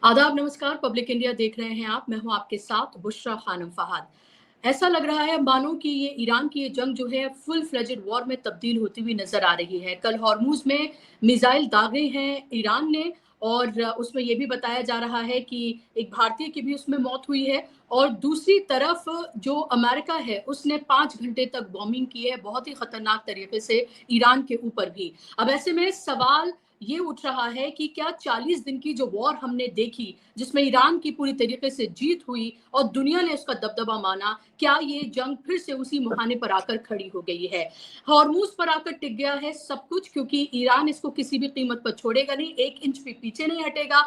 आदाब, नमस्कार। Public India देख रहे हैं आप। मैं हूं आपके साथ बुशरा खानम फहाद। ऐसा लग रहा है मानो कि ये ईरान की ये जंग जो है फुल फ्लेजेड वॉर में तब्दील होती हुई नजर आ रही है। कल हॉर्मुज में मिसाइल दागे हैं ईरान ने, और उसमें ये भी बताया जा रहा है कि एक भारतीय की भी उसमें मौत हुई है। और दूसरी तरफ जो अमेरिका है उसने 5 घंटे तक बॉम्बिंग की है, बहुत ही खतरनाक तरीके से ईरान के ऊपर भी। अब ऐसे में सवाल ये उठ रहा है कि क्या 40 दिन की जो वॉर हमने देखी, जिसमें ईरान की पूरी तरीके से जीत हुई और दुनिया ने उसका दबदबा माना, क्या ये जंग फिर से उसी मुहाने पर आकर खड़ी हो गई है? हॉर्मूज पर आकर टिक गया है सब कुछ, क्योंकि ईरान इसको किसी भी कीमत पर छोड़ेगा नहीं, 1 इंच भी पीछे नहीं हटेगा।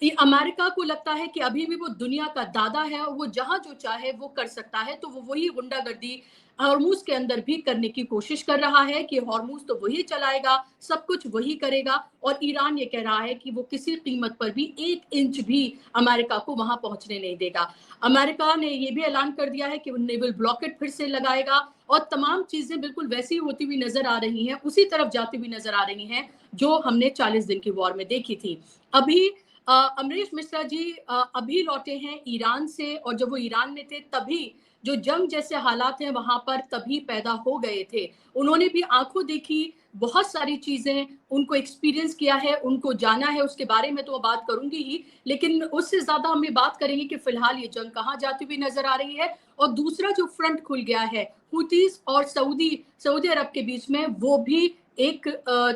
अमेरिका को लगता है कि अभी भी वो दुनिया का दादा है और वो जहां जो चाहे वो कर सकता है, तो वो वही गुंडागर्दी हॉर्मूज के अंदर भी करने की कोशिश कर रहा है कि हॉर्मूज तो वही चलाएगा, सब कुछ वही करेगा। और ईरान ये कह रहा है कि वो किसी कीमत पर भी 1 इंच भी अमेरिका को वहां पहुंचने नहीं देगा। अमेरिका ने ये भी ऐलान कर दिया है कि वो नेवल ब्लॉकेट फिर से लगाएगा, और तमाम चीजें बिल्कुल वैसी होती हुई नजर आ रही हैं, उसी तरफ जाती हुई नजर आ रही हैं जो हमने 40 दिन की वॉर में देखी थी। अभी अमरीश मिश्रा जी अभी लौटे हैं ईरान से, और जब वो ईरान में थे तभी जो जंग जैसे हालात हैं वहां पर तभी पैदा हो गए थे। उन्होंने भी आंखों देखी बहुत सारी चीजें, उनको एक्सपीरियंस किया है, उनको जाना है, उसके बारे में तो बात करूंगी ही, लेकिन उससे ज्यादा हम ये बात करेंगे कि फिलहाल ये जंग कहाँ जाती हुई नजर आ रही है। और दूसरा जो फ्रंट खुल गया है हुतीस और सऊदी अरब के बीच में, वो भी एक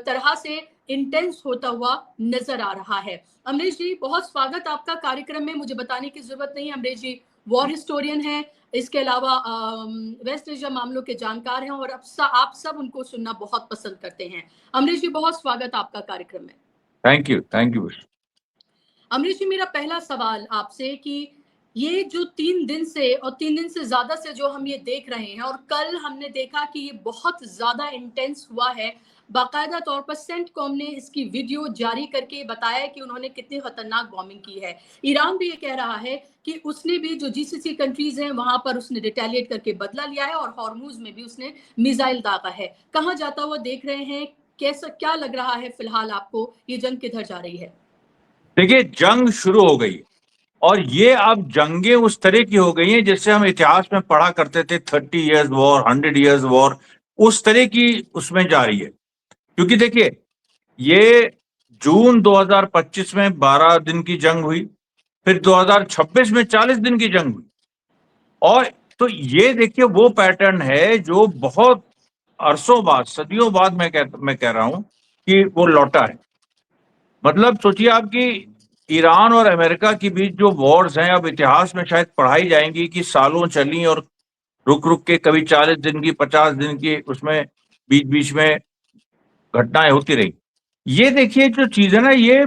तरह से इंटेंस होता हुआ नजर आ रहा है। अमरीश जी, बहुत स्वागत आपका कार्यक्रम में। मुझे बताने की जरूरत नहीं, अमरीश जी वॉर हिस्टोरियन हैं, इसके अलावा वेस्ट एशिया मामलों के जानकार हैं, और आप सब उनको सुनना बहुत पसंद करते हैं। अमरीश जी, बहुत स्वागत आपका कार्यक्रम में। Thank you, thank you. Amrish ji, मेरा पहला सवाल आपसे कि ये जो 3 दिन से और 3 दिन से ज्यादा से जो हम ये देख रहे हैं, और कल हमने देखा कि ये बहुत ज्यादा इंटेंस हुआ है, बाकायदा तौर पर सेंटकॉम ने इसकी वीडियो जारी करके बताया कि उन्होंने कितनी खतरनाक बॉम्बिंग की है। ईरान भी ये कह रहा है कि उसने भी जो जीसीसी कंट्रीज हैं वहां पर उसने रिटेलिएट करके बदला लिया है, और हॉर्मूज में भी उसने मिसाइल दागा है। कहाँ जाता हुआ देख रहे हैं? कैसा क्या लग रहा है फिलहाल आपको, ये जंग किधर जा रही है? देखिए, जंग शुरू हो गई और ये अब जंगें उस तरह की हो गई हैं जैसे हम इतिहास में पढ़ा करते थे, 30 इयर्स वॉर, 100 इयर्स वॉर, उस तरह की उसमें जा रही है। क्योंकि देखिए, ये जून 2025 में 12 दिन की जंग हुई, फिर 2026 में 40 दिन की जंग हुई। और तो ये देखिए वो पैटर्न है जो बहुत अरसों बाद, सदियों बाद मैं कह रहा हूं कि वो लौटा है। मतलब सोचिए आप कि ईरान और अमेरिका के बीच जो वॉर्स हैं अब इतिहास में शायद पढ़ाई जाएंगी कि सालों चली, और रुक रुक के कभी 40 दिन की, 50 दिन की, उसमें बीच बीच में घटनाएं होती रही। ये देखिए जो चीज है ना, ये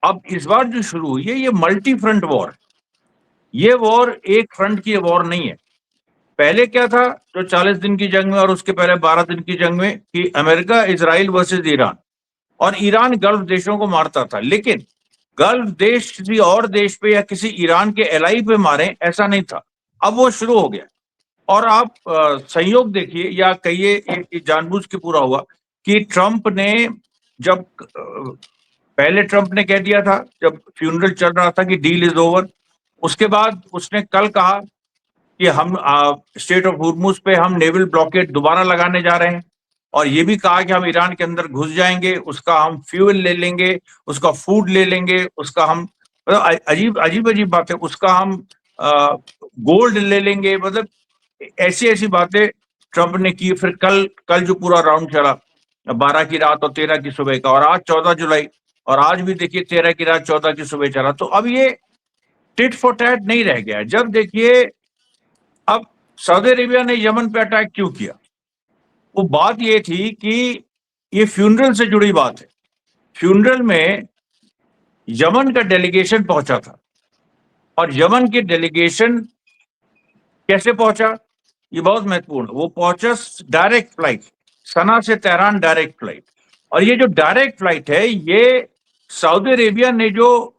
अब इस बार जो शुरू हुई है ये मल्टी फ्रंट वॉर। ये वॉर एक फ्रंट की वॉर नहीं है। पहले क्या था जो 40 दिन की जंग में और उसके पहले 12 दिन की जंग में, कि अमेरिका इजराइल वर्सेस ईरान, और ईरान गल्फ देशों को मारता था। लेकिन गल्फ देश किसी और देश पे या किसी ईरान के एलाई पे मारे, ऐसा नहीं था। अब वो शुरू हो गया। और आप संयोग देखिए या कहिए जानबूझ के पूरा हुआ कि ट्रंप ने जब पहले ट्रंप ने कह दिया था जब फ्यूनरल चल रहा था कि डील इज ओवर, उसके बाद उसने कल कहा कि हम स्टेट ऑफ हुर्मुज पे हम नेवल ब्लॉकेट दोबारा लगाने जा रहे हैं, और ये भी कहा कि हम ईरान के अंदर घुस जाएंगे, उसका हम फ्यूल ले लेंगे, उसका फूड ले लेंगे, उसका हम मतलब अजीब अजीब अजीब बातें, उसका हम गोल्ड ले लेंगे। मतलब ऐसी ऐसी बातें ट्रंप ने की। फिर कल कल जो पूरा राउंड चला 12 की रात और 13 की सुबह का, और आज 14 जुलाई, और आज भी देखिए 13 की रात 14 की सुबह चला। तो अब ये टिट फॉर टैट नहीं रह गया। जब देखिए अब सऊदी अरेबिया ने यमन पे अटैक क्यों किया, वो बात ये थी कि ये फ्यूनरल से जुड़ी बात है। फ्यूनरल में यमन का डेलीगेशन पहुंचा था, और यमन के डेलीगेशन कैसे पहुंचा, ये बहुत महत्वपूर्ण। वो पहुंचा डायरेक्ट फ्लाइट, सना से तेहरान डायरेक्ट फ्लाइट। और ये जो डायरेक्ट फ्लाइट है, ये सऊदी अरेबिया ने जो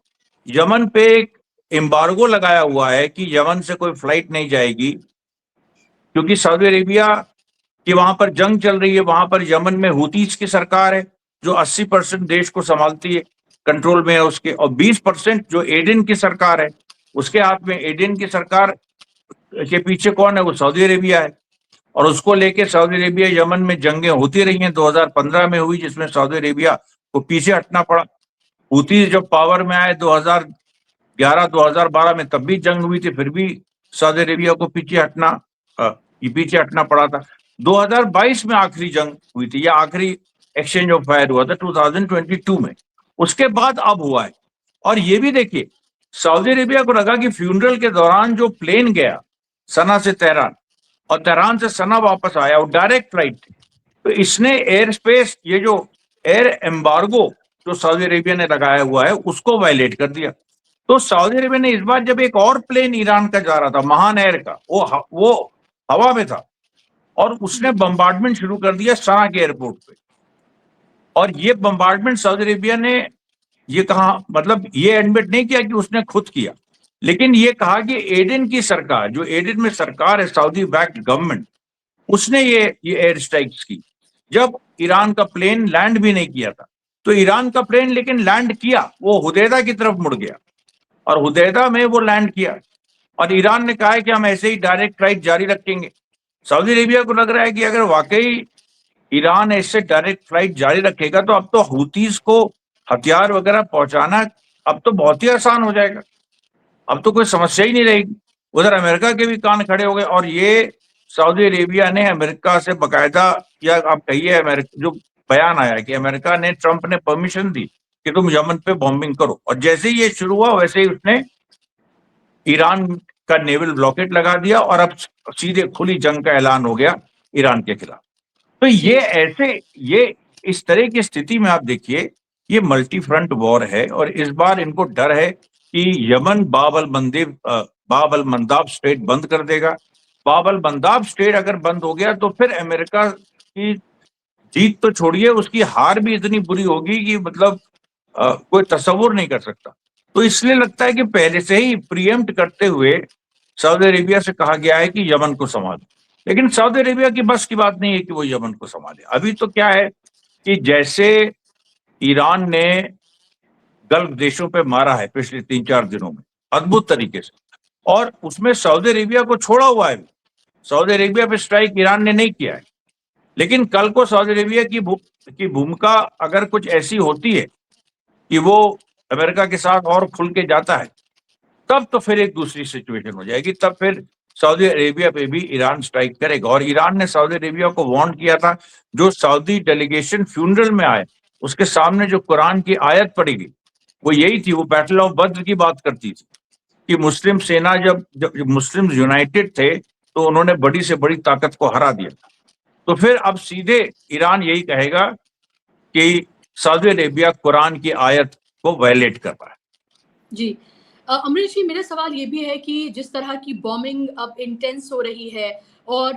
यमन पे एक एम्बार्गो लगाया हुआ है कि यमन से कोई फ्लाइट नहीं जाएगी, क्योंकि सऊदी अरेबिया कि वहां पर जंग चल रही है, वहां पर यमन में हुतीस की सरकार है जो 80% देश को संभालती है। कंट्रोल में है उसके, और 20% जो एडन की सरकार है उसके हाथ में। एडन की सरकार के पीछे कौन है? वो सऊदी अरेबिया है, और उसको लेके सऊदी अरेबिया यमन में जंगें होती रही हैं। 2015 में हुई जिसमें सऊदी अरेबिया को पीछे हटना पड़ा। हूती जब पावर में आए 2011-2012 में, तब भी जंग हुई थी, फिर भी सऊदी अरेबिया को पीछे हटना पड़ा था। 2022 में आखिरी जंग हुई थी, या आखिरी एक्सचेंज ऑफ फायर हुआ था 2022 में। उसके बाद अब हुआ है। और ये भी देखिए, सऊदी अरेबिया को लगा कि फ्यूनरल के दौरान जो प्लेन गया सना से तेहरान और तेहरान से सना वापस आया, वो डायरेक्ट फ्लाइट थी, तो इसने एयर स्पेस, ये जो एयर एम्बार्गो जो सऊदी अरेबिया ने लगाया हुआ है, उसको वायलेट कर दिया। तो सऊदी अरेबिया ने इस बार जब एक और प्लेन ईरान का जा रहा था, महान एयर का, वो हवा में था, और उसने बम्बार्डमेंट शुरू कर दिया सना के एयरपोर्ट पे। और ये बम्बार्डमेंट सऊदी अरेबिया ने ये कहा, मतलब ये एडमिट नहीं किया कि उसने खुद किया, लेकिन ये कहा कि एडन की सरकार, जो एडन में सरकार है, सऊदी बैक्ड गवर्नमेंट, उसने ये एयर स्ट्राइक्स की, जब ईरान का प्लेन लैंड भी नहीं किया था। तो ईरान का प्लेन लेकिन लैंड किया, वो हुदैदा की तरफ मुड़ गया, और हुदैदा में वो लैंड किया, और ईरान ने कहा है कि हम ऐसे ही डायरेक्ट फ्लाइट जारी रखेंगे। सऊदी अरेबिया को लग रहा है कि अगर वाकई ईरान ऐसे डायरेक्ट फ्लाइट जारी रखेगा, तो अब तो हूतीस को हथियार वगैरह पहुंचाना अब तो बहुत ही आसान हो जाएगा, अब तो कोई समस्या ही नहीं रहेगी। उधर अमेरिका के भी कान खड़े हो गए, और ये सऊदी अरेबिया ने अमेरिका से बकायदा, या आप कहिए अमेरिका, जो बयान आया कि अमेरिका ने, ट्रंप ने परमिशन दी कि तुम यमन पे बॉम्बिंग करो, और जैसे ही ये शुरू हुआ वैसे ही उसने ईरान का नेवल ब्लॉकेट लगा दिया, और अब सीधे खुली जंग का ऐलान हो गया ईरान के खिलाफ। तो ये इस तरह की स्थिति में आप देखिए, ये मल्टी फ्रंट वॉर है, और इस बार इनको डर है कि यमन बाब अल मंदाब स्ट्रेट बंद कर देगा। बाब अल मंदाब स्ट्रेट अगर बंद हो गया, तो फिर अमेरिका की जीत तो छोड़िए, उसकी हार भी इतनी बुरी होगी कि मतलब कोई तस्वुर नहीं कर सकता। तो इसलिए लगता है कि पहले से ही प्रीएम्प्ट करते हुए सऊदी अरेबिया से कहा गया है कि यमन को संभालो, लेकिन सऊदी अरेबिया की बस की बात नहीं है कि वो यमन को संभाले। अभी तो क्या है कि जैसे ईरान ने गल्फ देशों पे मारा है पिछले 3-4 दिनों में अद्भुत तरीके से, और उसमें सऊदी अरेबिया को छोड़ा हुआ है। सऊदी अरेबिया पे स्ट्राइक ईरान ने नहीं किया है, लेकिन कल को सऊदी अरेबिया की भूमिका अगर कुछ ऐसी होती है कि वो अमेरिका के साथ और खुल के जाता है, तब तो फिर एक दूसरी सिचुएशन हो जाएगी। तब फिर सऊदी अरेबिया पे भी ईरान स्ट्राइक करेगा। और ईरान ने सऊदी अरेबिया को वार्न किया था, जो सऊदी डेलीगेशन फ्यूनरल में आए, उसके सामने जो कुरान की आयत पड़ी गई, वो यही थी, वो बैटल ऑफ बद्र की बात करती थी कि मुस्लिम सेना जब मुस्लिम यूनाइटेड थे, तो उन्होंने बड़ी से बड़ी ताकत को हरा दिया। तो फिर अब सीधे ईरान यही कहेगा कि सऊदी अरेबिया कुरान की आयत को वायलेट कर रहा है। जी। अमरीश जी, मेरा सवाल ये भी है कि जिस तरह की बॉम्बिंग अब इंटेंस हो रही है, और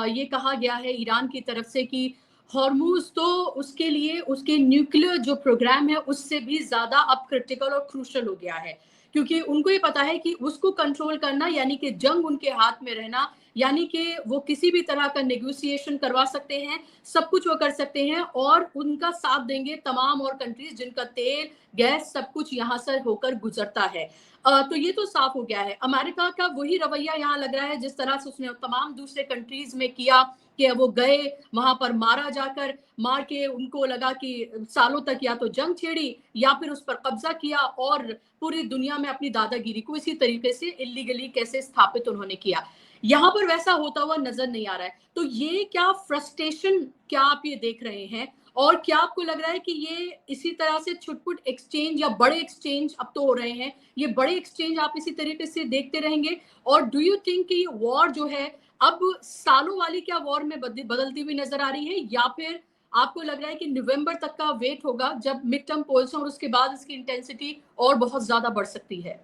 ये कहा गया है ईरान की तरफ से कि हॉर्मूज तो उसके लिए उसके न्यूक्लियर जो प्रोग्राम है उससे भी ज़्यादा अब क्रिटिकल और क्रूशल हो गया है, क्योंकि उनको ये पता है कि उसको कंट्रोल करना, यानी कि जंग उनके हाथ में रहना, यानी कि वो किसी भी तरह का नेगोशिएशन करवा सकते हैं, सब कुछ वो कर सकते हैं, और उनका साथ देंगे तमाम और कंट्रीज जिनका तेल, गैस, सब कुछ यहाँ से होकर गुजरता है। तो ये तो साफ हो गया है। अमेरिका का वही रवैया यहाँ लग रहा है जिस तरह से उसने तमाम दूसरे कंट्रीज में किया, कि वो गए वहां पर, मार के उनको लगा कि सालों तक या तो जंग छेड़ी या फिर उस पर कब्जा किया, और पूरी दुनिया में अपनी दादागिरी को इसी तरीके से इलीगली कैसे स्थापित उन्होंने किया। यहाँ पर वैसा होता हुआ नजर नहीं आ रहा है। तो ये क्या फ्रस्ट्रेशन, क्या आप ये देख रहे हैं, और क्या आपको लग रहा है कि ये इसी तरह से छुटपुट एक्सचेंज या बड़े एक्सचेंज अब तो हो रहे हैं, ये बड़े एक्सचेंज आप इसी तरीके से देखते रहेंगे? और डू यू थिंक कि वॉर जो है अब सालों वाली क्या वॉर में बदलती हुई नजर आ रही है, या फिर आपको लग रहा है कि नवंबर तक का वेट होगा जब मिड टर्म पोल्स और उसके बाद इसकी इंटेंसिटी और बहुत ज्यादा बढ़ सकती है?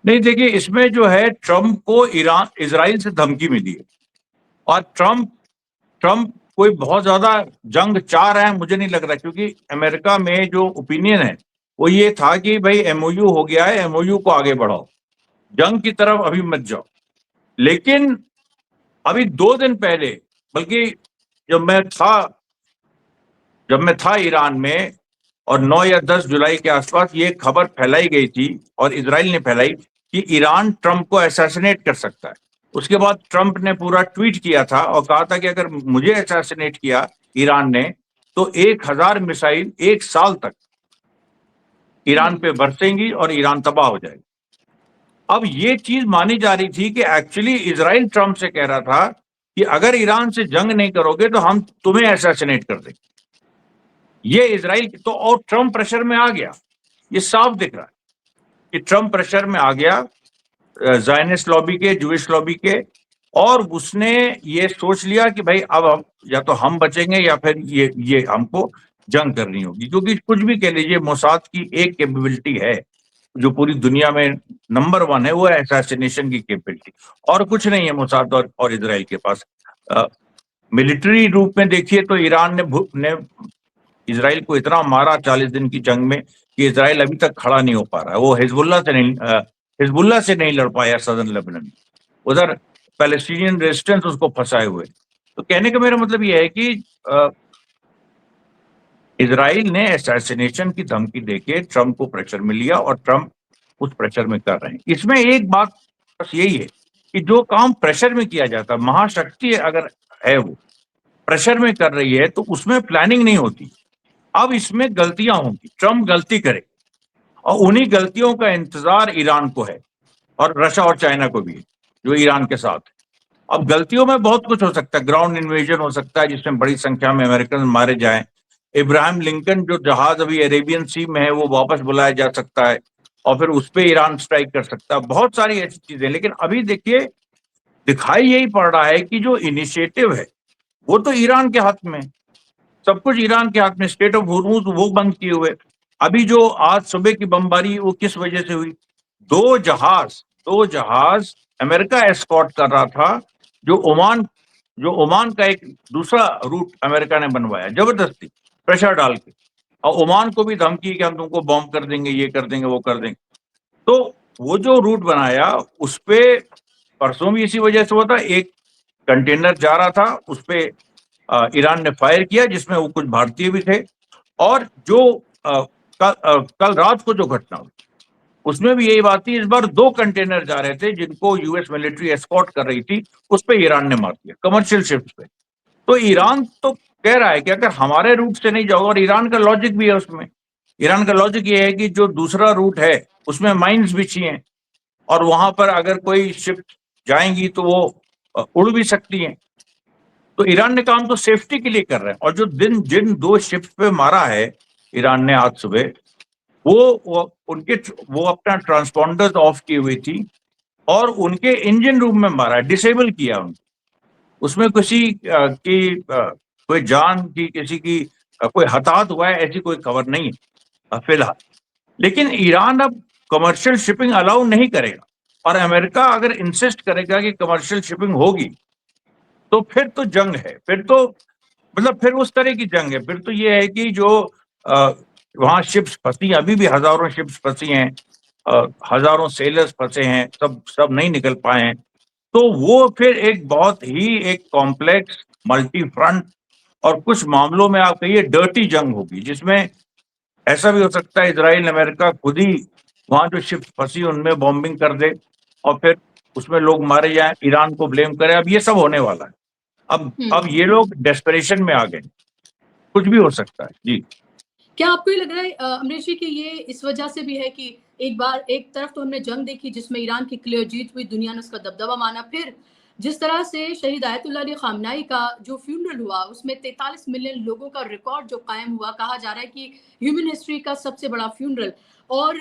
नहीं, देखिए, इसमें जो है, ट्रंप को इजराइल से धमकी मिली है, और ट्रंप कोई बहुत ज्यादा जंग चाह रहा है मुझे नहीं लग रहा, क्योंकि अमेरिका में जो ओपिनियन है वो ये था कि भाई एमओयू हो गया है, एमओयू को आगे बढ़ाओ, जंग की तरफ अभी मत जाओ। लेकिन अभी 2 दिन पहले, बल्कि जब मैं था ईरान में, और 9 या 10 जुलाई के आसपास ये खबर फैलाई गई थी और इजराइल ने फैलाई कि ईरान ट्रंप को असैसिनेट कर सकता है। उसके बाद ट्रंप ने पूरा ट्वीट किया था और कहा था कि अगर मुझे असैसिनेट किया ईरान ने तो 1000 मिसाइल 1 साल तक ईरान पे बरसेंगी और ईरान तबाह हो जाएगी। अब ये चीज मानी जा रही थी कि एक्चुअली इजराइल ट्रंप से कह रहा था कि अगर ईरान से जंग नहीं करोगे तो हम तुम्हें असैसिनेट कर देंगे। ये इजराइल तो, और ट्रंप प्रेशर में आ गया। ये साफ दिख रहा है कि ट्रंप प्रेशर में आ गया ज़ायनिस्ट लॉबी के, जूइश लॉबी के, और उसने ये सोच लिया कि भाई अब हम या तो हम बचेंगे या फिर ये हमको जंग करनी होगी। क्योंकि कुछ भी कह लीजिए, मोसाद की एक कैपेबिलिटी है जो पूरी दुनिया में नंबर 1 है, वो है असैसिनेशन की कैपेबिलिटी, और कुछ नहीं है मोसाद और इजराइल के पास। मिलिट्री रूप में देखिए तो ईरान ने इजराइल को इतना मारा 40 दिन की जंग में कि इजराइल अभी तक खड़ा नहीं हो पा रहा है। वो हिजबुल्ला से नहीं लड़ पाया सदर्न लेबनान में, उधर पैलेस्टीनियन रेजिस्टेंस उसको फंसाए हुए। तो कहने का मेरा मतलब ये है कि इजराइल ने असैसिनेशन की धमकी देके ट्रंप को प्रेशर में लिया और ट्रंप उस प्रेशर में कर रहे हैं। इसमें एक बात बस यही है कि जो काम प्रेशर में किया जाता, महाशक्ति अगर है वो प्रेशर में कर रही है तो उसमें प्लानिंग नहीं होती। अब इसमें गलतियां होंगी, ट्रंप गलती करे और उन्हीं गलतियों का इंतजार ईरान को है और रशिया और चाइना को भी है जो ईरान के साथ है। अब गलतियों में बहुत कुछ हो सकता है, ग्राउंड इन्वेजन हो सकता है जिसमें बड़ी संख्या में अमेरिकन मारे जाएं, इब्राहिम लिंकन जो जहाज अभी अरेबियन सी में है वो वापस बुलाया जा सकता है और फिर उस पर ईरान स्ट्राइक कर सकता है, बहुत सारी ऐसी चीजें। लेकिन अभी देखिए दिखाई यही पड़ रहा है कि जो इनिशिएटिव है वो तो ईरान के हाथ में, सब कुछ ईरान के हाथ में। स्टेट ऑफ हॉर्मुज वो बंद किए हुए। अभी जो आज सुबह की बमबारी वो किस वजह से हुई? दो जहाज अमेरिका एस्कॉर्ट कर रहा था जो ओमान का एक दूसरा रूट अमेरिका ने बनवाया जबरदस्ती प्रेशर डाल के, और ओमान को भी धमकी कि हम तुमको बॉम्ब कर देंगे, ये कर देंगे, वो कर देंगे। तो वो जो रूट बनाया उस पे परसों भी इसी वजह से हुआ था, एक कंटेनर जा रहा था उस पे ईरान ने फायर किया जिसमें वो कुछ भारतीय भी थे, और जो कल रात को जो घटना हुई उसमें भी यही बात थी। इस बार 2 कंटेनर जा रहे थे जिनको यूएस मिलिट्री एस्कॉर्ट कर रही थी, उस पे ईरान ने मार दिया, कमर्शियल शिप्स पे। तो ईरान तो कह रहा है कि अगर हमारे रूट से नहीं जाओगे, और ईरान का लॉजिक भी है उसमें, ईरान का लॉजिक ये है कि जो दूसरा रूट है उसमें माइंस बिछी हैं और वहां पर अगर कोई शिप जाएंगी तो वो उड़ भी सकती हैं। तो ईरान ने काम तो सेफ्टी के लिए कर रहे हैं। और जो जिन 2 शिप्स पे मारा है ईरान ने आज सुबह, वो अपना ट्रांसपॉन्डर्स ऑफ की हुई थी और उनके इंजन रूम में मारा, डिसेबल किया उनको। उसमें किसी कोई जान की, किसी की कोई हताहत हुआ है ऐसी कोई खबर नहीं है फिलहाल। लेकिन ईरान अब कमर्शियल शिपिंग अलाउ नहीं करेगा, और अमेरिका अगर इंसिस्ट करेगा कि कमर्शियल शिपिंग होगी तो फिर तो जंग है। फिर तो मतलब फिर उस तरह की जंग है। फिर तो ये है कि जो वहां शिप्स फंसी, अभी भी हजारों शिप्स फंसी हैं, हजारों सेलर्स फंसे हैं, सब नहीं निकल पाए हैं। तो वो फिर एक बहुत ही एक कॉम्प्लेक्स मल्टी फ्रंट और कुछ मामलों में आप कहिए डर्टी जंग होगी, जिसमें ऐसा भी हो सकता है इजराइल अमेरिका खुद ही वहां जो शिप्स फंसी उनमें बॉम्बिंग कर दे और फिर उसमें लोग मारे जाएं, ईरान को ब्लेम करे। अब ये सब होने वाला है। अब ये लोग डेस्परेशन में आ गए, कुछ भी हो सकता है। जी, क्या आपको ये लग रहा है अमरीश जी कि ये इस वजह से भी है कि एक तरफ तो हमने जंग देखी जिसमें ईरान की क्लियर जीत हुई, दुनिया ने उसका दबदबा माना, फिर जिस तरह से शहीद आयतुल्लाह अली खामनाई का जो फ्यूनरल हुआ उसमें 43 मिलियन लोगों का रिकॉर्ड जो कायम हुआ, कहा जा रहा है कि ह्यूमन हिस्ट्री का सबसे बड़ा फ्यूनरल। और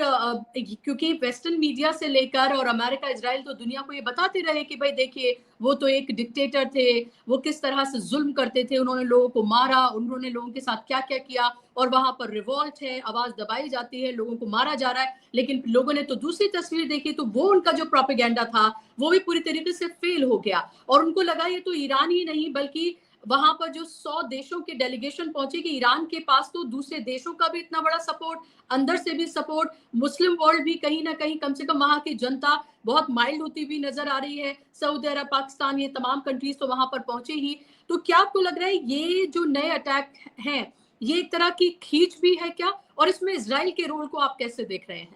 क्योंकि वेस्टर्न मीडिया से लेकर और अमेरिका, इजराइल तो दुनिया को ये बताते रहे कि भाई देखिए वो तो एक डिक्टेटर थे, वो किस तरह से जुल्म करते थे, उन्होंने लोगों को मारा, उन्होंने लोगों के साथ क्या क्या किया, और वहां पर रिवॉल्ट है, आवाज दबाई जाती है, लोगों को मारा जा रहा है। लेकिन लोगों ने तो दूसरी तस्वीर देखी तो वो उनका जो प्रोपेगेंडा था वो भी पूरी तरीके से फेल हो गया, और उनको लगा ये तो ईरान ही नहीं बल्कि वहां पर जो 100 देशों के डेलीगेशन पहुंचे कि ईरान के पास तो दूसरे देशों का भी इतना बड़ा सपोर्ट, अंदर से भी सपोर्ट, मुस्लिम वर्ल्ड भी कहीं ना कहीं, कम से कम वहां की जनता बहुत माइल्ड होती हुई नजर आ रही है, सऊदी अरब, पाकिस्तान, ये तमाम कंट्रीज तो वहां पर पहुंचे ही। तो क्या आपको लग रहा है ये जो नए अटैक हैं ये एक तरह की खींच भी है क्या? और इसमें इज़राइल के रोल को आप कैसे देख रहे हैं?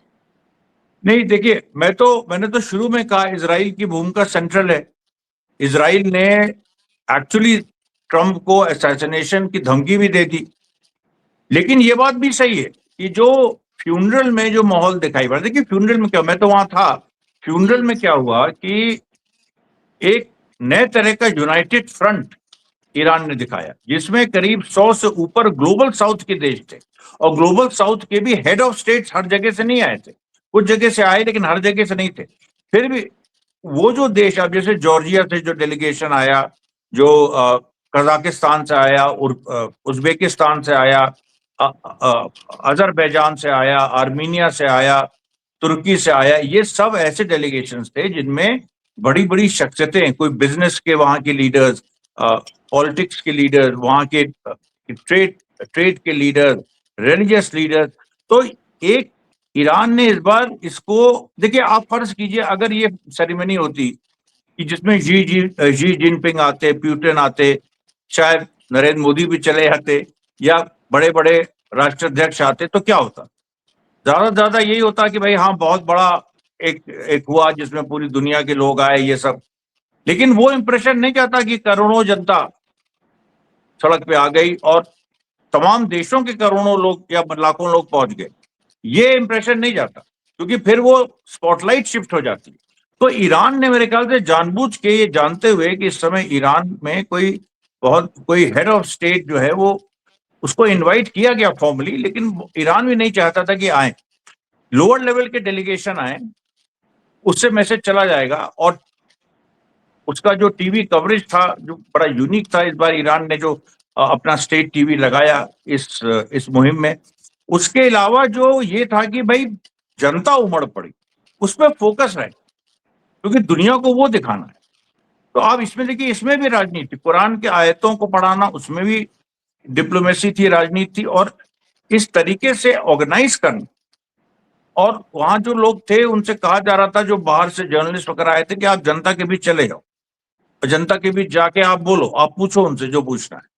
नहीं देखिए, मैंने तो शुरू में कहा इजराइल की भूमिका सेंट्रल है। इजराइल ने एक्चुअली ट्रंप को असैसिनेशन की धमकी भी दे दी। लेकिन ये बात भी सही है कि जो फ्यूनरल में जो माहौल दिखाई पड़ा, देखिए फ्यूनरल में क्या, मैं तो वहां था, फ्यूनरल जी। में क्या हुआ कि एक नए तरह का यूनाइटेड फ्रंट ईरान ने दिखाया, जिसमें करीब 100 से ऊपर ग्लोबल साउथ के देश थे। और ग्लोबल साउथ के भी हेड ऑफ स्टेट्स हर जगह से नहीं आए थे, कुछ जगह से आए लेकिन हर जगह से नहीं थे। फिर भी वो जो देश, अब जैसे जॉर्जिया से जो डेलीगेशन आया, जो कजाकिस्तान से आया, और उज्बेकिस्तान से आया, अजरबैजान से आया, आर्मीनिया से आया, तुर्की से आया, ये सब ऐसे डेलीगेशंस थे जिनमें बड़ी बड़ी शख्सियतें, कोई बिजनेस के वहां के लीडर्स, पॉलिटिक्स के लीडर, वहां के ट्रेड ट्रेड के लीडर, रिलीजियस लीडर। तो एक ईरान ने इस बार इसको, देखिए आप फर्ज कीजिए अगर ये सेरेमनी होती कि जिसमें जी जिनपिंग आते, प्यूटिन आते, शायद नरेंद्र मोदी भी चले आते, या बड़े बड़े राष्ट्राध्यक्ष आते, तो क्या होता? ज्यादा से ज्यादा यही होता कि भाई हाँ बहुत बड़ा एक एक हुआ जिसमें पूरी दुनिया के लोग आए, ये सब। लेकिन वो इंप्रेशन नहीं जाता कि करोड़ों जनता सड़क पे आ गई और तमाम देशों के करोड़ों लोग या लाखों लोग पहुंच गए। ये इंप्रेशन नहीं जाता, क्योंकि फिर वो स्पॉटलाइट शिफ्ट हो जाती है। तो ईरान ने मेरे ख्याल से जानबूझ के, ये जानते हुए कि इस समय ईरान में कोई हेड ऑफ स्टेट जो है वो, उसको इनवाइट किया गया फॉर्मली, लेकिन ईरान भी नहीं चाहता था कि आए, लोअर लेवल के डेलीगेशन आए, उससे मैसेज चला जाएगा। और उसका जो टीवी कवरेज था जो बड़ा यूनिक था इस बार, ईरान ने जो अपना स्टेट टीवी लगाया इस मुहिम में, उसके अलावा जो ये था कि भाई जनता उमड़ पड़ी, उस पर फोकस रहे, क्योंकि दुनिया को वो दिखाना है। तो आप इसमें देखिए, इसमें भी राजनीति, कुरान के आयतों को पढ़ाना, उसमें भी डिप्लोमेसी थी, राजनीति थी, और इस तरीके से ऑर्गेनाइज करना। और वहां जो लोग थे उनसे कहा जा रहा था, जो बाहर से जर्नलिस्ट वगैरह आए थे, कि आप जनता के बीच चले जाओ, जनता के बीच जाके आप बोलो, आप पूछो उनसे जो पूछना है।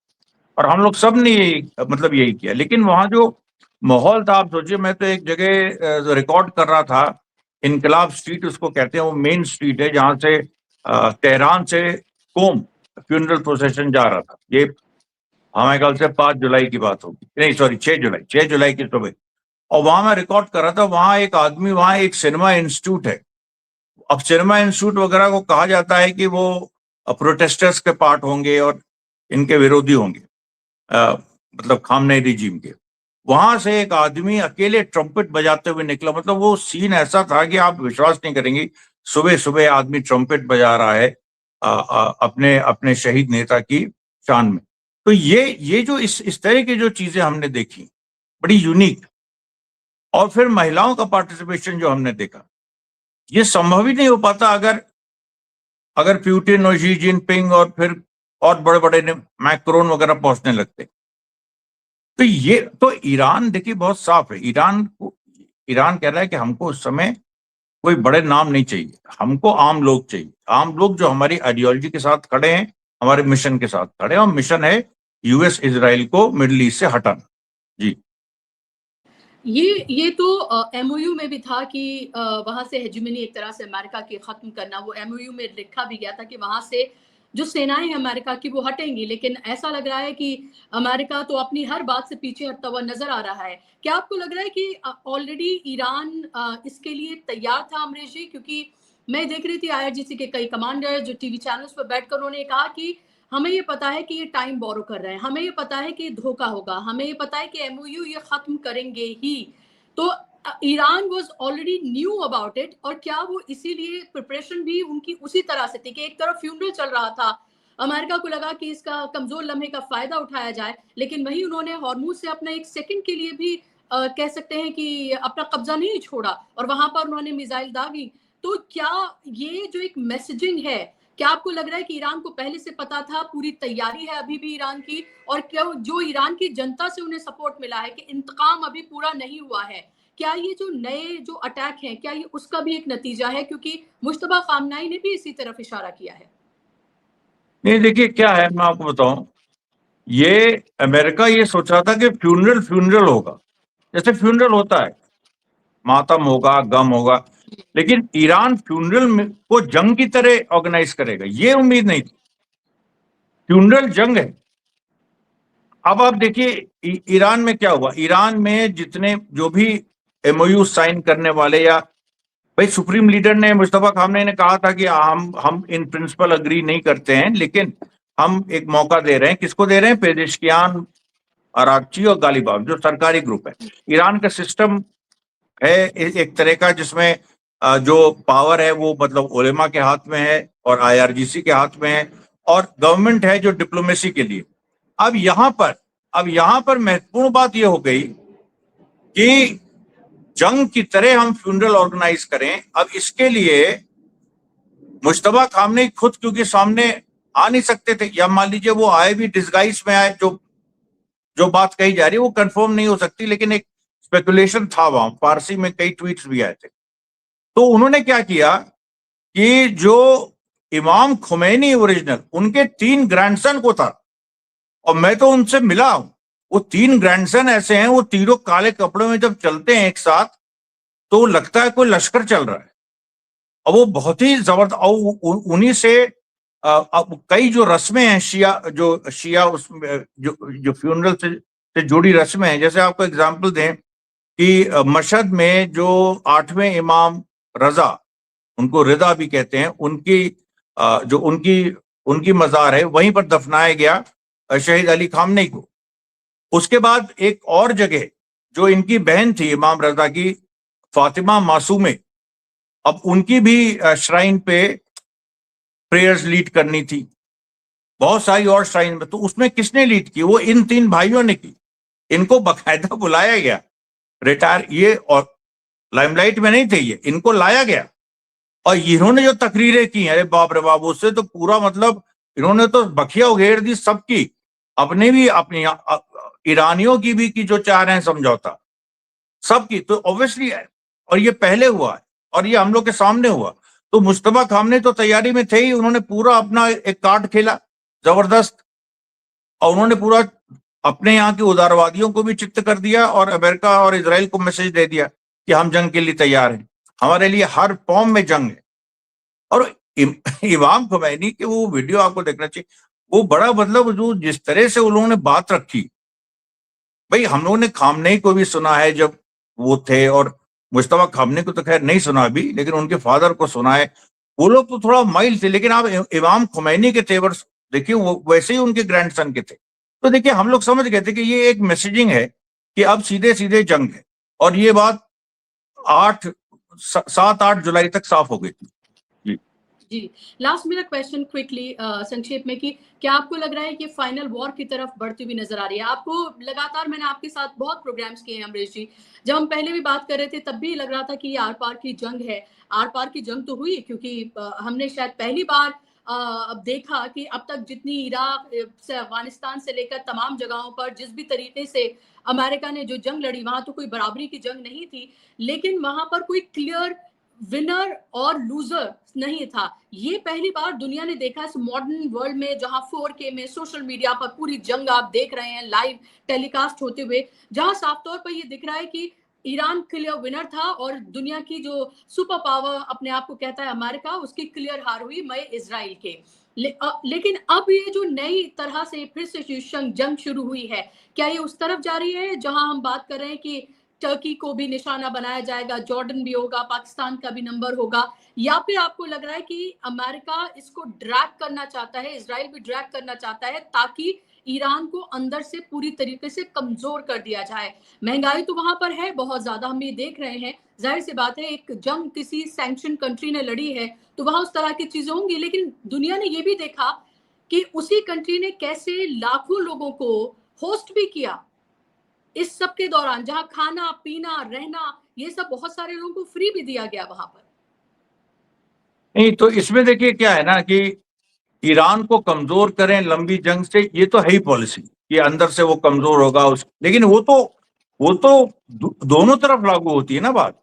और हम लोग सब ने यही किया। लेकिन वहां जो माहौल था, आप सोचिए, मैं तो एक जगह रिकॉर्ड कर रहा था, इनकलाब स्ट्रीट उसको कहते हैं, वो मेन स्ट्रीट है जहां से तेहरान से कोम फ्यूनरल प्रोसेशन जा रहा था। ये हमारे ख्याल से 5 जुलाई की बात होगी, नहीं सॉरी 6 जुलाई की सुबह। और वहां मैं रिकॉर्ड कर रहा था, वहां एक आदमी, वहां एक सिनेमा इंस्टीट्यूट है। अब सिनेमा इंस्टीट्यूट वगैरह को कहा जाता है कि वो प्रोटेस्टर्स के पार्ट होंगे और इनके विरोधी होंगे, मतलब खामनेई रिजीम के। वहां से एक आदमी अकेले ट्रम्पेट बजाते हुए निकला, मतलब वो सीन ऐसा था कि आप विश्वास नहीं करेंगे, सुबह सुबह आदमी ट्रम्पेट बजा रहा है अपने अपने शहीद नेता की शान में। तो ये जो इस तरह की जो चीजें हमने देखी, बड़ी यूनिक। और फिर महिलाओं का पार्टिसिपेशन जो हमने देखा, ये संभव ही नहीं हो पाता अगर अगर प्यूटिन और शी जिनपिंग और फिर और बड़े बड़े मैक्रोन वगैरह पहुंचने लगते। तो ये तो ईरान देखिए बहुत साफ है। ईरान कह रहा है कि हमको उस समय कोई बड़े नाम नहीं चाहिए, हमको आम लोग चाहिए, आम लोग जो हमारी आइडियोलॉजी के साथ खड़े हैं, हमारे मिशन के साथ खड़े हैं। और मिशन है यूएस इजराइल को मिडिल ईस्ट से हटाना। जी। ये तो एमओयू में भी था कि वहां से हेजेमनी एक तरह से अमेरिका की खत्म करना, वो एमओयू में लिखा भी गया था कि वहां से जो सेनाएं हैं अमेरिका की वो हटेंगी। लेकिन ऐसा लग रहा है कि अमेरिका तो अपनी हर बात से पीछे हटता हुआ नजर आ रहा है। क्या आपको लग रहा है कि ऑलरेडी ईरान इसके लिए तैयार था, अमरीश जी? क्योंकि मैं देख रही थी आईआरजीसी के कई कमांडर जो टीवी चैनल्स पर बैठकर उन्होंने कहा कि हमें ये पता है कि ये टाइम बोरो कर रहे हैं, हमें ये पता है कि धोखा होगा, हमें ये पता है कि एमओयू ये खत्म करेंगे ही। तो Iran was already knew about it, और क्या वो इसीलिए प्रिपरेशन भी उनकी उसी तरह से थी कि एक तरफ फ्यूनरल चल रहा था, अमेरिका को लगा कि इसका कमजोर लम्हे का फायदा उठाया जाए, लेकिन वहीं उन्होंने हॉर्मुज से अपना एक सेकंड के लिए भी कह सकते हैं कि अपना कब्जा नहीं छोड़ा, और वहां पर उन्होंने मिसाइल दागी। तो क्या ये जो एक मैसेजिंग है, क्या आपको लग रहा है कि ईरान को पहले से पता था, पूरी तैयारी है अभी भी ईरान की, और क्या जो ईरान की जनता से उन्हें सपोर्ट मिला है कि इंतकाम अभी पूरा नहीं हुआ है, क्या ये जो नए जो अटैक हैं क्या ये उसका भी एक नतीजा है? क्योंकि मुश्तबा खामनाई ने भी इसी तरफ इशारा किया है। नहीं देखिए क्या है, मैं आपको बताऊं, ये अमेरिका ये सोच रहा था कि फ्यूनरल होगा, जैसे फ्यूनरल होता है, मातम होगा, गम होगा, लेकिन ईरान फ्यूनरल को जंग की तरह ऑर्गेनाइज करेगा, ये उम्मीद नहीं थी। फ्यूनरल जंग है। अब आप देखिए ईरान में क्या हुआ। ईरान में जितने जो भी एमओयू साइन करने वाले, या भाई सुप्रीम लीडर ने, मुस्तफा खामनेई ने कहा था कि हम इन प्रिंसिपल अग्री नहीं करते हैं, लेकिन हम एक मौका दे रहे हैं। किसको दे रहे हैं? पेजेश्कियान, अरागची और गालिबाफ, जो सरकारी ग्रुप है। ईरान का सिस्टम है एक तरह का, जिसमें जो पावर है वो मतलब उलेमा के हाथ में है और आईआरजीसी के हाथ में है, और गवर्नमेंट है जो डिप्लोमेसी के लिए। अब यहां पर महत्वपूर्ण बात यह हो गई कि जंग की तरह हम फ्यूनरल ऑर्गेनाइज करें। अब इसके लिए मुश्तबा खामनेई खुद क्योंकि सामने आ नहीं सकते थे, या मान लीजिए वो आए भी डिस्गाइज में आए, जो बात कही जा रही है वो कंफर्म नहीं हो सकती, लेकिन एक स्पेकुलेशन था वहां, फारसी में कई ट्वीट्स भी आए थे। तो उन्होंने क्या किया कि जो इमाम खुमैनी ओरिजिनल, उनके 3 ग्रैंडसन को था, और मैं तो उनसे मिला हूं। वो 3 ग्रैंडसन ऐसे हैं, वो तीनों काले कपड़ों में जब चलते हैं एक साथ, तो लगता है कोई लश्कर चल रहा है। और वो बहुत ही जबरदस्त, और उन्हीं से अब कई जो रस्में हैं शिया उसमें जो फ्यूनरल से जुड़ी रस्में हैं। जैसे आपको एग्जांपल दें कि मशहद में जो 8वें इमाम रजा, उनको रिदा भी कहते हैं, जो उनकी मजार है, वहीं पर दफनाया गया शहीद अली खामनेई को। उसके बाद एक और जगह जो इनकी बहन थी इमाम रजा की, फातिमा मासूमे, अब उनकी भी श्राइन पे प्रेयर्स लीड करनी थी। बहुत सारी और श्राइन में, तो उसमें किसने लीड की? वो इन 3 भाइयों ने की। इनको बकायदा बुलाया गया, रिटायर, ये और लाइमलाइट में नहीं थे, ये इनको लाया गया। और इन्होंने जो तकरीरें की, अरे बाप रे बाप, उससे तो पूरा मतलब इन्होंने तो बखिया उघेड़ दी सबकी, अपने भी, अपनी ईरानियों की भी, कि जो चाह रहे हैं समझौता, सबकी। तो ऑब्वियसली, और ये पहले हुआ है और ये हम लोग के सामने हुआ। तो मुस्तफा खामनेई तो तैयारी में थे ही, उन्होंने पूरा अपना एक कार्ड खेला जबरदस्त, और उन्होंने पूरा अपने यहाँ के उदारवादियों को भी चित्त कर दिया, और अमेरिका और इजराइल को मैसेज दे दिया कि हम जंग के लिए तैयार हैं, हमारे लिए हर फॉर्म में जंग है। और इमाम खुमैनी के वो वीडियो आपको देखना चाहिए। वो बड़ा मतलब जो जिस तरह से उन्होंने बात रखी, भाई हम लोगों ने खामनेई को भी सुना है जब वो थे, और मुस्तफा खामनेई को तो खैर नहीं सुना अभी, लेकिन उनके फादर को सुना है। वो लोग तो थोड़ा माइल्ड थे, लेकिन आप इमाम खुमैनी के तेवर देखिए, वो वैसे ही उनके ग्रैंडसन के थे। तो देखिए हम लोग समझ गए थे कि ये एक मैसेजिंग है कि अब सीधे सीधे जंग है, और ये बात 7-8 जुलाई तक साफ हो गई थी। जी, लास्ट मेरा क्वेश्चन क्विकली संक्षेप में, कि क्या आपको लग रहा है कि फाइनल वॉर की तरफ बढ़ती हुई नजर आ रही है? आपको लगातार, मैंने आपके साथ बहुत प्रोग्राम्स किए हैं अमरीश जी, जब हम पहले भी बात कर रहे थे तब भी लग रहा था कि ये आर पार की जंग है। आर पार की जंग तो हुई, क्योंकि हमने शायद पहली बार अब देखा कि अब तक जितनी इराक से, अफगानिस्तान से लेकर तमाम जगहों पर जिस भी तरीके से अमेरिका ने जो जंग लड़ी, वहां तो कोई बराबरी की जंग नहीं थी, लेकिन वहां पर कोई क्लियर विनर और लूजर नहीं था। ये पहली बार दुनिया ने देखा इस मॉडर्न वर्ल्ड में, जहां 4K में सोशल मीडिया पर पूरी जंग आप देख रहे हैं लाइव टेलीकास्ट होते हुए, जहां साफ तौर पर ये दिख रहा है कि ईरान क्लियर विनर था, और दुनिया की जो सुपर पावर अपने आप को कहता है अमेरिका, उसकी क्लियर हार हुई मई इजराइल के। लेकिन अब ये जो नई तरह से फिर से जंग शुरू हुई है, क्या ये उस तरफ जा रही है जहां हम बात कर रहे हैं कि टर्की को भी निशाना बनाया जाएगा, जॉर्डन भी होगा, पाकिस्तान का भी नंबर होगा, या फिर आपको लग रहा है कि अमेरिका इसको ड्रैग करना चाहता है, इजराइल भी ड्रैग करना चाहता है, ताकि ईरान को अंदर से पूरी तरीके से कमजोर कर दिया जाए? महंगाई तो वहां पर है बहुत ज्यादा, हम ये देख रहे हैं, जाहिर सी बात है, एक जंग किसी सैंक्शन कंट्री ने लड़ी है तो वहां उस तरह की चीजें होंगी, लेकिन दुनिया ने ये भी देखा कि उसी कंट्री ने कैसे लाखों लोगों को होस्ट भी किया इस सब के दौरान, जहां खाना पीना रहना ये सब बहुत सारे लोगों को फ्री भी दिया गया वहां पर। नहीं, तो इसमें देखिए क्या है ना कि ईरान को कमजोर करें लंबी जंग से, ये तो है ही पॉलिसी कि अंदर से वो कमजोर होगा लेकिन वो तो दोनों तरफ लागू होती है ना बात।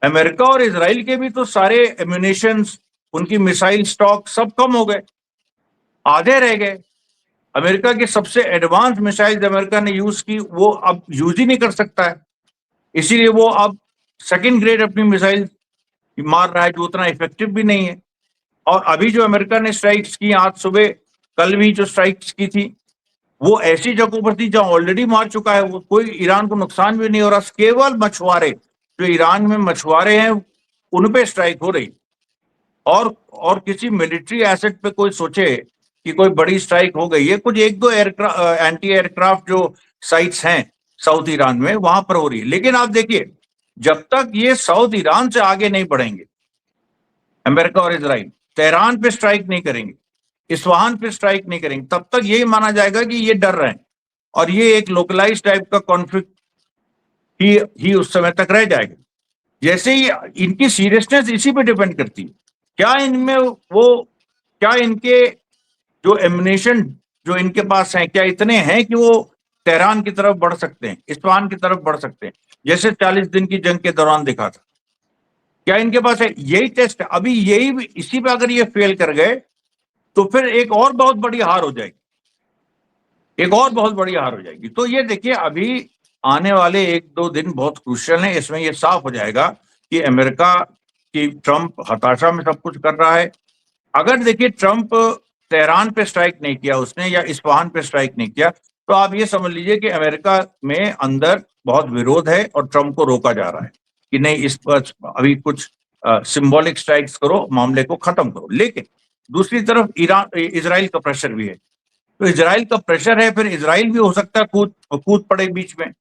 अमेरिका और इजराइल के भी तो सारे एम्यूनेशंस, उनकी मिसाइल स्टॉक सब कम हो गए, आधे रह गए। अमेरिका के सबसे एडवांस मिसाइल्स अमेरिका ने यूज की, वो अब यूज ही नहीं कर सकता है। इसीलिए वो अब सेकंड ग्रेड अपनी मिसाइल मार रहा है, जो उतना इफेक्टिव भी नहीं है। और अभी जो अमेरिका ने स्ट्राइक्स की, आज सुबह, कल भी जो स्ट्राइक्स की थी, वो ऐसी जगहों पर थी जहां ऑलरेडी मार चुका है। वो कोई ईरान को नुकसान भी नहीं हो रहा, केवल मछुआरे, जो ईरान में मछुआरे हैं, उन पे स्ट्राइक हो रही। और किसी मिलिट्री एसेट पे कोई सोचे कि कोई बड़ी स्ट्राइक हो गई है, कुछ एक दो एंटी एयरक्राफ्ट जो साइट्स हैं साउथ ईरान में, वहां पर हो रही है। लेकिन आप देखिए, जब तक ये साउथ ईरान से आगे नहीं बढ़ेंगे, अमेरिका और इजराइल तेहरान पे स्ट्राइक नहीं करेंगे, इस्फहान पे स्ट्राइक नहीं करेंगे, तब तक यही माना जाएगा कि ये डर रहे हैं और ये एक लोकलाइज टाइप का कॉन्फ्लिक्ट ही उस समय तक रह जाएगा। जैसे ही इनकी सीरियसनेस इसी पे डिपेंड करती है, क्या इनमें क्या इनके जो एमिनेशन जो इनके पास है, क्या इतने हैं कि वो तेहरान की तरफ बढ़ सकते हैं, इस्फहान की तरफ बढ़ सकते हैं, जैसे 40 दिन की जंग के दौरान दिखा था। क्या इनके पास है? यही टेस्ट है अभी। यही इसी पे अगर ये फेल कर गए तो फिर एक और बहुत बड़ी हार हो जाएगी, एक और बहुत बड़ी हार हो जाएगी। तो ये देखिए, अभी आने वाले 1-2 दिन बहुत क्रूशियल है। इसमें ये साफ हो जाएगा कि अमेरिका की ट्रंप हताशा में सब कुछ कर रहा है। अगर देखिए ट्रंप तेहरान पे स्ट्राइक नहीं किया उसने, या इस्फहान पे स्ट्राइक नहीं किया, तो आप ये समझ लीजिए कि अमेरिका में अंदर बहुत विरोध है और ट्रंप को रोका जा रहा है कि नहीं, इस पर अभी कुछ सिंबॉलिक स्ट्राइक्स करो, मामले को खत्म करो। लेकिन दूसरी तरफ इजराइल का प्रेशर भी है। तो इजराइल का प्रेशर है, फिर इजराइल भी हो सकता है कूद पड़े बीच में।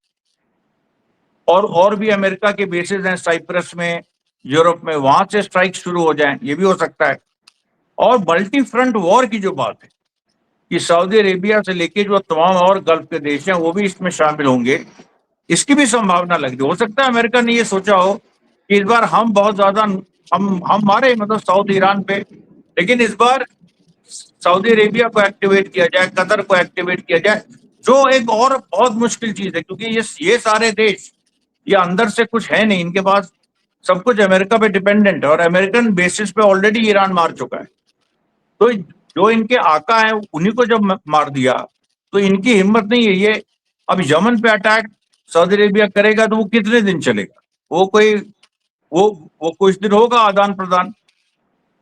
और भी अमेरिका के बेसेस हैं साइप्रस में, यूरोप में, वहां से स्ट्राइक शुरू हो जाए, ये भी हो सकता है। और मल्टी फ्रंट वॉर की जो बात है कि सऊदी अरेबिया से लेके जो तमाम और गल्फ के देश हैं वो भी इसमें शामिल होंगे, इसकी भी संभावना लग रही। हो सकता है अमेरिका ने ये सोचा हो कि इस बार हम बहुत ज्यादा हम मारे मतलब साउथ ईरान पे, लेकिन इस बार सऊदी अरेबिया को एक्टिवेट किया जाए, कतर को एक्टिवेट किया जाए, जो एक और बहुत मुश्किल चीज है, क्योंकि ये सारे देश ये अंदर से कुछ है नहीं, इनके पास सब कुछ अमेरिका पे डिपेंडेंट है, और अमेरिकन बेसिस पे ऑलरेडी ईरान मार चुका है। तो जो इनके आका है उन्हीं को जब मार दिया, तो इनकी हिम्मत नहीं है। ये अब यमन पे अटैक सऊदी अरेबिया करेगा तो वो कितने दिन चलेगा? वो कोई वो कुछ दिन होगा आदान प्रदान।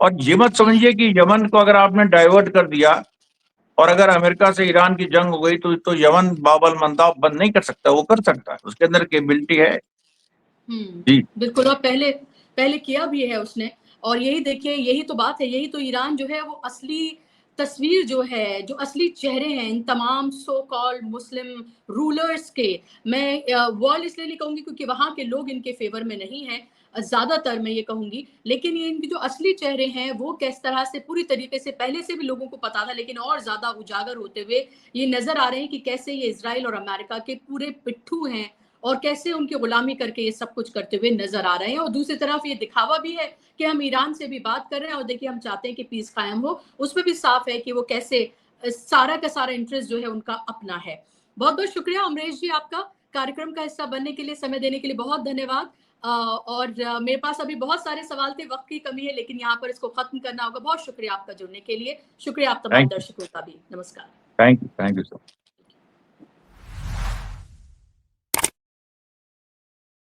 और ये मत समझिए कि यमन को अगर आपने डाइवर्ट कर दिया और अगर अमेरिका से ईरान की जंग हो गई तो यमन बाबल मंदाब बंद नहीं कर सकता, वो कर सकता है, उसके अंदर कैपेबिलिटी है। जी बिल्कुल। और पहले पहले किया भी है उसने। और यही देखिए, यही तो बात है, यही तो ईरान जो है वो असली तस्वीर जो है, जो असली चेहरे हैं इन तमाम सो कॉल्ड मुस्लिम रूलर्स के। मैं वर्ल्ड इसलिए नहीं कहूंगी क्योंकि वहां के लोग इनके फेवर में नहीं है, ज्यादातर मैं ये कहूंगी। लेकिन ये इनके जो असली चेहरे हैं वो किस तरह से पूरी तरीके से पहले से भी लोगों को पता था, लेकिन और ज्यादा उजागर होते हुए ये नजर आ रहे हैं कि कैसे ये इजराइल और अमेरिका के पूरे पिट्ठू हैं और कैसे उनकी गुलामी करके ये सब कुछ करते हुए नजर आ रहे हैं। और दूसरी तरफ ये दिखावा भी है कि हम ईरान से भी बात कर रहे हैं और देखिए हम चाहते हैं कि पीस कायम हो, उसमें भी साफ है कि वो कैसे सारा का सारा इंटरेस्ट जो है उनका अपना है। बहुत बहुत शुक्रिया अमरीश जी, आपका कार्यक्रम का हिस्सा बनने के लिए, समय देने के लिए बहुत धन्यवाद। और मेरे पास अभी बहुत सारे सवाल थे, वक्त की कमी है, लेकिन यहाँ पर इसको खत्म करना होगा। बहुत शुक्रिया आपका जुड़ने के लिए, शुक्रिया आप तमाम दर्शकों का भी। नमस्कार। Thank you sir.